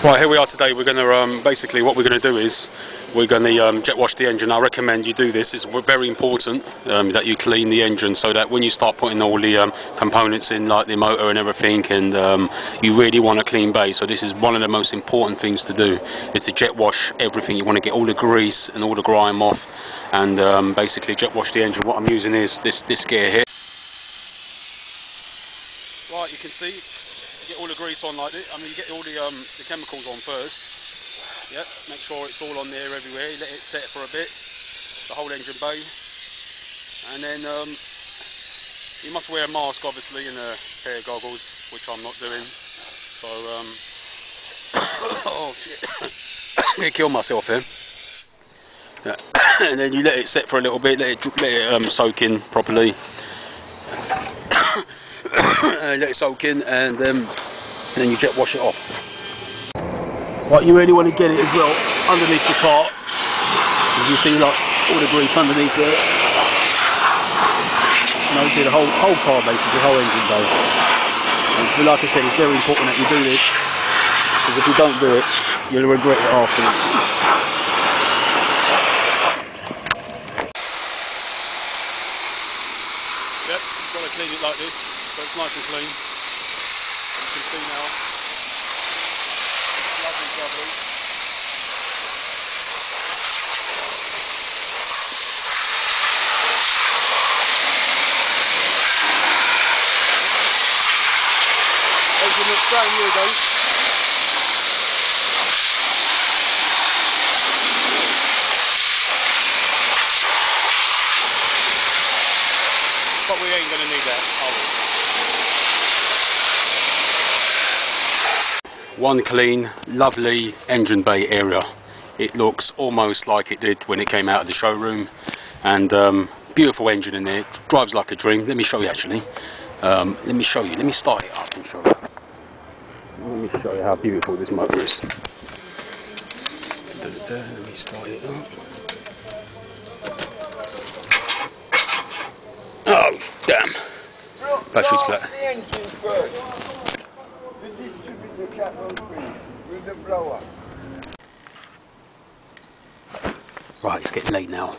Right, here we are today. We're going to basically what we're going to do is we're going to jet wash the engine. I recommend you do this. It's very important that you clean the engine so that when you start putting all the components in, like the motor and everything, and you really want a clean base. So this is one of the most important things to do, is to jet wash everything. You want to get all the grease and all the grime off, and basically jet wash the engine. What I'm using is this gear here. Right, you can see. Get all the grease on like this. I mean, you get all the chemicals on first. Yep, make sure it's all on there everywhere. You let it set for a bit, the whole engine bay, and then you must wear a mask, obviously, and a pair of goggles, which I'm not doing. So oh shit, I'm gonna kill myself here. Yeah. And then you let it set for a little bit, let it soak in properly. Let it soak in, and then you jet wash it off. Right, you really want to get it as well underneath the car. As you see, like all the grease underneath there. No, the whole car basically, the whole engine bay. And like I said, it's very important that you do this, because if you don't do it, you'll regret it afterwards. Clean it like this, so it's nice and clean. You can see now. Lovely, lovely. Engine looks brand new though. But we ain't going to need that, are we? One clean, lovely engine bay area. It looks almost like it did when it came out of the showroom, and beautiful engine in there. It drives like a dream. Let me show you actually. Let me show you. Let me start it up and show you. Let me show you how beautiful this motor is. Let me start it up. Oh, damn. Battery's flat. The engine first. The distributor cap on green with the blower. Right, it's getting late now.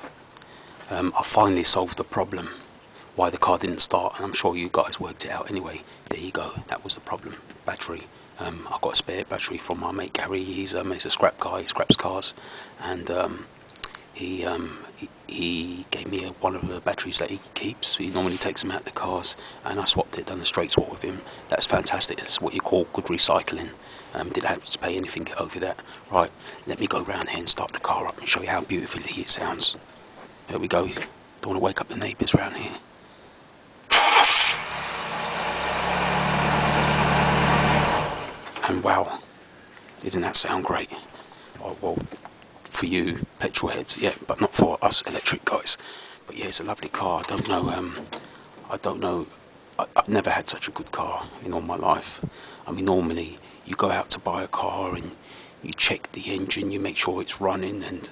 I finally solved the problem why the car didn't start, and I'm sure you guys worked it out anyway. There you go, that was the problem. Battery. I got a spare battery from my mate Gary. He's a scrap guy, he scraps cars, and he gave me one of the batteries that he keeps. He normally takes them out the cars, and I swapped it, done a straight swap with him. That's fantastic. That's what you call good recycling. Didn't have to pay anything over that. Right, let me go round here and start the car up and show you how beautifully it sounds. There we go. Don't want to wake up the neighbours round here. And wow, didn't that sound great? Oh, well, for you petrol heads, yeah, but not for us electric guys. But yeah, it's a lovely car. I don't know, I've never had such a good car in all my life. I mean, normally you go out to buy a car and you check the engine, you make sure it's running, and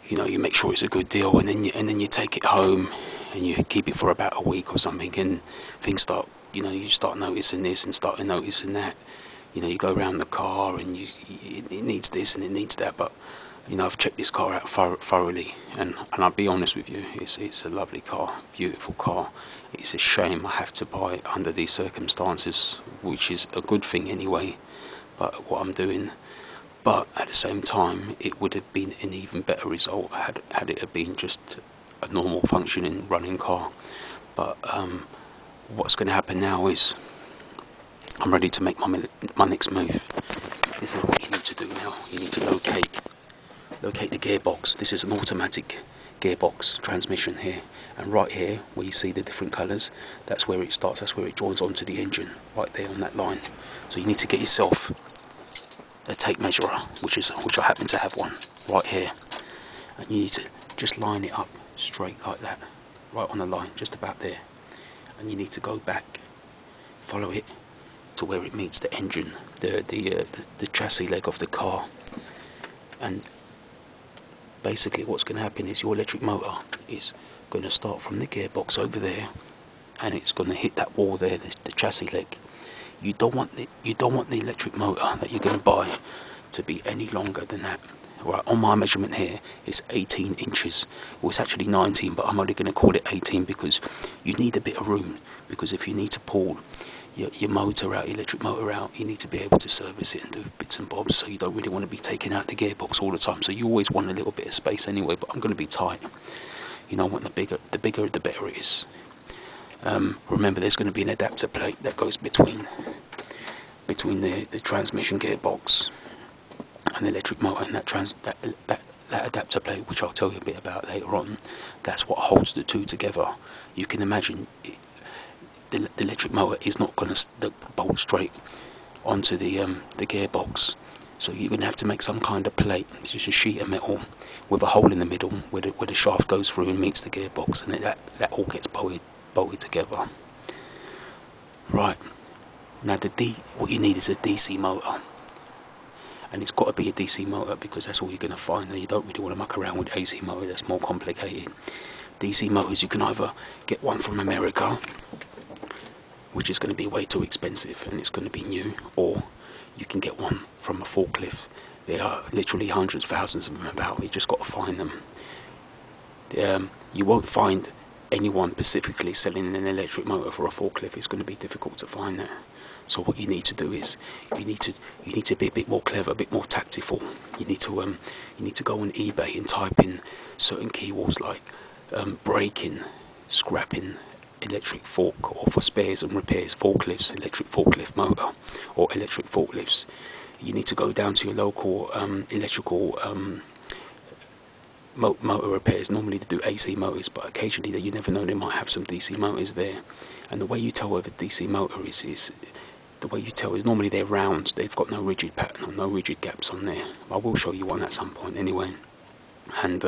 you know, you make sure it's a good deal, and then you take it home and you keep it for about a week or something, and things start, you know, you start noticing this and start noticing that. You know, you go around the car and it needs this and it needs that, but you know, I've checked this car out thoroughly, and I'll be honest with you, it's a lovely car, beautiful car. It's a shame I have to buy it under these circumstances, which is a good thing anyway, but what I'm doing. But at the same time, it would have been an even better result had it have been just a normal functioning running car. But what's going to happen now is I'm ready to make my next move. This is what you need to do now. You need to locate the gearbox. This is an automatic gearbox transmission here, and right here where you see the different colours, that's where it starts, that's where it joins onto the engine, right there on that line. So you need to get yourself a tape measurer, which I happen to have one right here, and you need to just line it up straight like that, right on the line, just about there, and you need to go back, follow it to where it meets the engine, the chassis leg of the car, and basically what's going to happen is your electric motor is going to start from the gearbox over there, and it's going to hit that wall there, the chassis leg. you don't want the electric motor that you're going to buy to be any longer than that. Right, on my measurement here, it's 18 inches. Well, it's actually 19, but I'm only going to call it 18 because you need a bit of room. Because if you need to pull your motor out, your electric motor out, you need to be able to service it and do bits and bobs. So you don't really want to be taking out the gearbox all the time. So you always want a little bit of space anyway. But I'm going to be tight. You know, the bigger the better it is. Remember, there's going to be an adapter plate that goes between the transmission gearbox and the electric motor, and that adapter plate, which I'll tell you a bit about later on, that's what holds the two together. You can imagine the electric motor is not going to bolt straight onto the gearbox, so you're going to have to make some kind of plate. It's just a sheet of metal with a hole in the middle where the shaft goes through and meets the gearbox, and that all gets bolted together. Right, now what you need is a DC motor. And it's got to be a DC motor because that's all you're going to find. And you don't really want to muck around with AC motor, that's more complicated. DC motors, you can either get one from America, which is going to be way too expensive and it's going to be new, or you can get one from a forklift. There are literally hundreds, thousands of them about. You just got to find them. You won't find anyone specifically selling an electric motor for a forklift. It's going to be difficult to find that. So what you need to do is you need to be a bit more clever, a bit more tactful. You need to go on eBay and type in certain keywords like breaking, scrapping, electric fork, or for spares and repairs, forklifts, electric forklift motor, or electric forklifts. You need to go down to your local electrical motor repairs. Normally they do AC motors, but occasionally you never know, they might have some DC motors there. And the way you tell whether DC motor is the way you tell is normally they're round. They've got no rigid pattern or no rigid gaps on there. I will show you one at some point anyway. And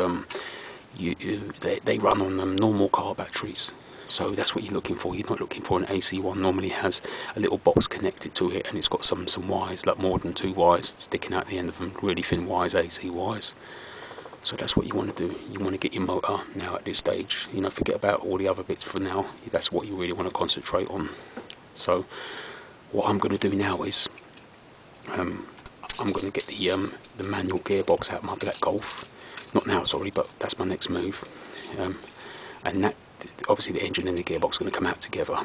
they run on normal car batteries. So that's what you're looking for. You're not looking for an AC one. Normally has a little box connected to it, and it's got some wires, like more than 2 wires sticking out the end of them, really thin wires, AC wires. So that's what you want to do. You want to get your motor now at this stage. You know, forget about all the other bits for now. That's what you really want to concentrate on. So what I'm going to do now is I'm going to get the manual gearbox out of my black Golf. Not now, sorry, but that's my next move. And that, obviously the engine and the gearbox are going to come out together.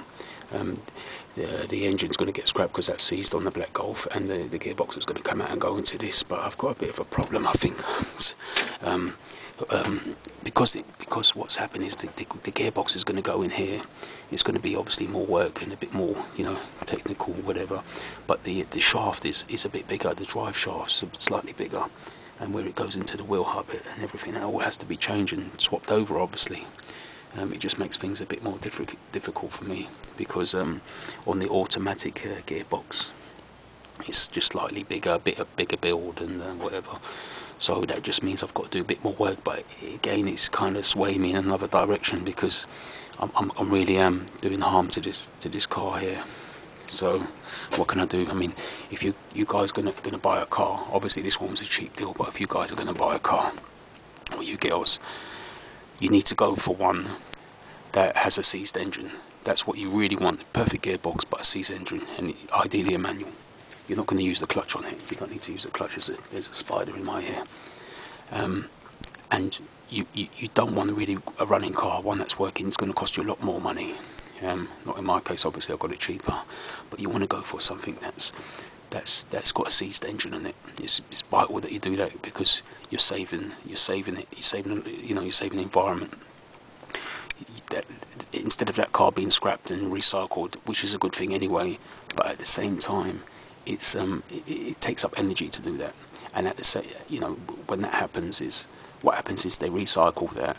The engine's going to get scrapped because that's seized on the black Golf, and the gearbox is going to come out and go into this. But I've got a bit of a problem, I think. Because what's happened is the gearbox is going to go in here. It's going to be obviously more work and a bit more, you know, technical, whatever. But the shaft is a bit bigger. The drive shaft's slightly bigger, and where it goes into the wheel hub and everything, it all has to be changed and swapped over, obviously. It just makes things a bit more difficult for me because on the automatic gearbox, it's just slightly bigger, bigger build and whatever. So that just means I've got to do a bit more work. But again, it's kind of swaying me in another direction because I'm really doing harm to this car here. So what can I do? I mean, if you guys gonna buy a car, obviously this one was a cheap deal. But if you guys are gonna buy a car, or you girls, you need to go for one that has a seized engine. That's what you really want, the perfect gearbox but a seized engine, and ideally a manual. You're not going to use the clutch on it. You don't need to use the clutch. There's a spider in my ear. And you don't want really a running car, one that's working. It's going to cost you a lot more money. Not in my case, obviously I've got it cheaper. But you want to go for something that's got a seized engine in it. It's vital that you do that because you're saving the environment. Instead of that car being scrapped and recycled, which is a good thing anyway, but at the same time, it takes up energy to do that. And at the same, when that happens, what happens is they recycle that,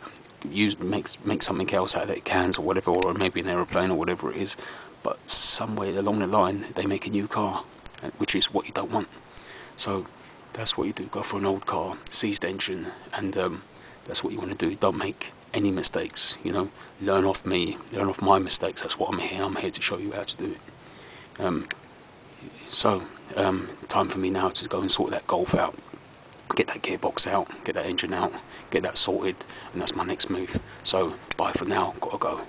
make something else out of it, cans or whatever, or maybe an aeroplane or whatever it is. But somewhere along the line, they make a new car, which is what you don't want. So that's what you do. Go for an old car, seized engine, and that's what you want to do. Don't make any mistakes. Learn off me, learn off my mistakes. That's what I'm here. I'm here to show you how to do it. So time for me now to go and sort that Golf out, get that gearbox out, get that engine out, get that sorted, and that's my next move. So bye for now. Gotta go.